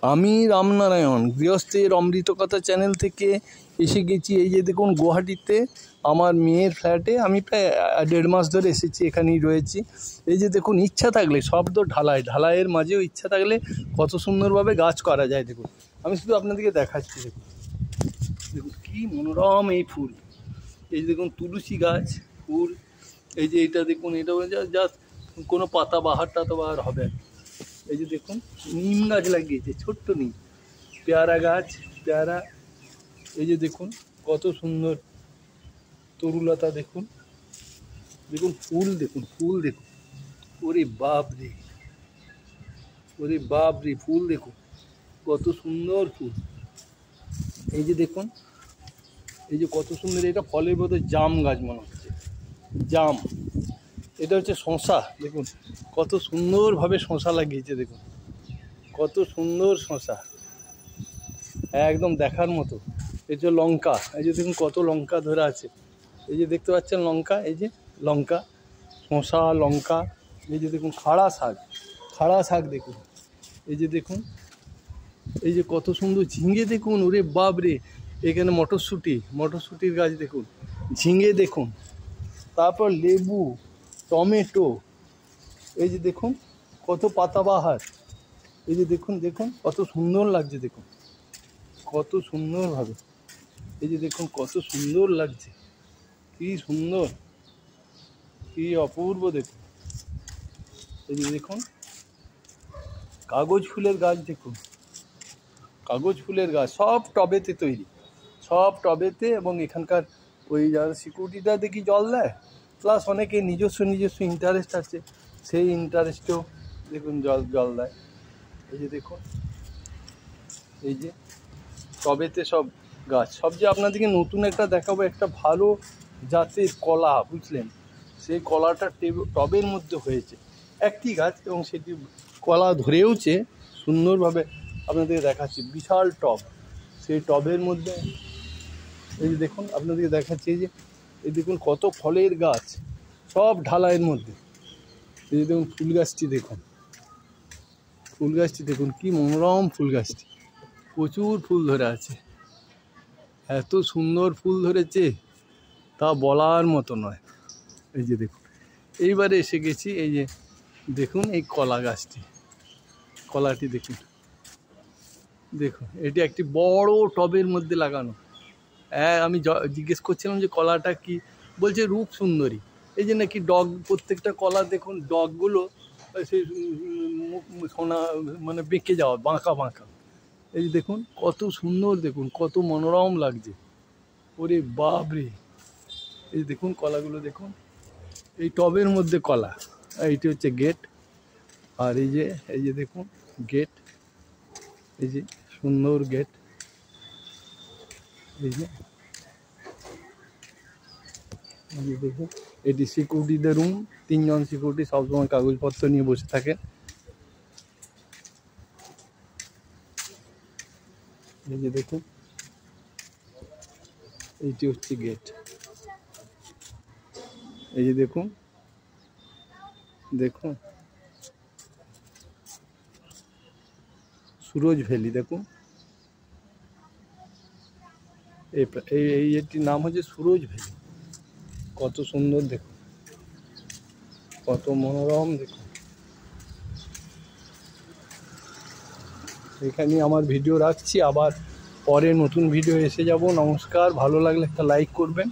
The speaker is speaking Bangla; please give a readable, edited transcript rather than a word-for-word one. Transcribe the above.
আমি রামনারায়ণ গৃহস্থের অমৃত কথা চ্যানেল থেকে এসে গেছি। এই যে দেখুন গুয়াহাটিতে আমার মেয়ের ফ্ল্যাটে আমি প্রায় 1.5 মাস ধরে এসেছি, এখানেই রয়েছি। এই যে দেখুন, ইচ্ছা থাকলে সব তো ঢালাইয়ের মাঝেও ইচ্ছা থাকলে কত সুন্দরভাবে গাছ করা যায়। দেখুন আমি শুধু আপনাদেরকে দেখাচ্ছি। দেখুন দেখুন কী মনোরম এই ফুল। এই যে দেখুন তুলসী গাছ ফুল। এই যে এইটা দেখুন, এটা জাস্ট কোনো পাতা বাহার টাতা বাহার হবে। এই যে দেখুন নিম গাছ লাগিয়েছে, ছোট্ট নিম, পেয়ারা গাছ, পেয়ারা। এই যে দেখুন কত সুন্দর তরুলতা। দেখুন দেখুন ফুল, দেখুন ফুল দেখুন। ওরে বাপ রে, ওরে বাপ রে, ফুল দেখুন কত সুন্দর ফুল। এই যে দেখুন, এই যে কত সুন্দর, এটা ফলের বোধহয় জাম গাছ মনে হচ্ছে, জাম। এটা হচ্ছে শশা। দেখুন কত সুন্দরভাবে শশা লাগিয়েছে, দেখুন কত সুন্দর শশা, একদম দেখার মতো। এই যে লঙ্কা, এই যে দেখুন কত লঙ্কা ধরে আছে। এই যে দেখতে পাচ্ছেন লঙ্কা, এই যে লঙ্কা, শশা, লঙ্কা। এই যে দেখুন খাড়া শাক দেখুন। এই যে দেখুন, এই যে কত সুন্দর ঝিঙে দেখুন। ওরে বাপ রে, এখানে মটরশুঁটির গাছ দেখুন, ঝিঙে দেখুন, তারপর লেবু, টমেটো। এই যে দেখুন কত পাতাবাহার। এই যে দেখুন দেখুন কত সুন্দর লাগছে, দেখুন কত সুন্দরভাবে। এই যে দেখুন কত সুন্দর লাগছে, কি সুন্দর, কি অপূর্ব। দেখুন এই যে দেখুন কাগজ ফুলের গাছ, দেখুন কাগজ ফুলের গাছ, সব টবেতে তৈরি, সব টবেতে। এবং এখানকার ওই যারা সিকিউরিটিটা দেখি জল দেয়, প্লাস অনেকে নিজস্ব ইন্টারেস্ট আছে, সেই ইন্টারেস্টেও দেখুন জল দেয়। এই যে দেখুন, এই যে টবেতে সব গাছ। সব যে আপনাদেরকে নতুন একটা দেখাবো, একটা ভালো জাতের কলা, বুঝলেন, সেই কলাটা টবের মধ্যে হয়েছে, একটি গাছ, এবং সেটি কলা ধরেওছে সুন্দরভাবে। আপনাদেরকে দেখাচ্ছি বিশাল টব, সেই টবের মধ্যে এই যে দেখুন আপনাদেরকে দেখাচ্ছি। এই দেখুন কত ফলের গাছ, সব ঢালাইয়ের মধ্যে। এই যে দেখুন ফুল গাছটি দেখুন, কি মনোরম ফুল গাছটি, প্রচুর ফুল ধরে আছে, এত সুন্দর ফুল ধরেছে তা বলার মতো নয়। এই যে দেখুন, এইবারে এসে গেছি। এই যে দেখুন এই কলা গাছটি, কলাটি দেখুন, এটি একটি বড় টবের মধ্যে লাগানো। আমি জিজ্ঞেস করছিলাম যে কলাটা কি, বলছে রূপ সুন্দরী। এই যে নাকি ডগ, প্রত্যেকটা কলা দেখুন ডগগুলো সেই সোনা মানে বেঁকে যাওয়া, বাঁকা। এই যে দেখুন কত সুন্দর, দেখুন কত মনোরম লাগছে। ওরে বাপ রে, এই দেখুন কলাগুলো দেখুন, এই টবের মধ্যে কলা। এইটি হচ্ছে গেট। আর এই যে দেখুন গেট, এই যে সুন্দর গেট। এই যে দেখুন, এটি সিকিউরিটিদের রুম, 3 জন সিকিউরিটি সবসময় কাগজপত্র নিয়ে বসে থাকে। এই যে দেখুন, এইটি হচ্ছে গেট। এই যে দেখুন সুরজ ভ্যালি। দেখুন এই এটির নাম হচ্ছে সুরজ ভ্যালি। কত সুন্দর দেখুন, কত মনোরম দেখুন। এখানে আমার ভিডিও রাখছি, আবার পরে নতুন ভিডিও এসে যাব। নমস্কার, ভালো লাগলে একটা লাইক করবেন।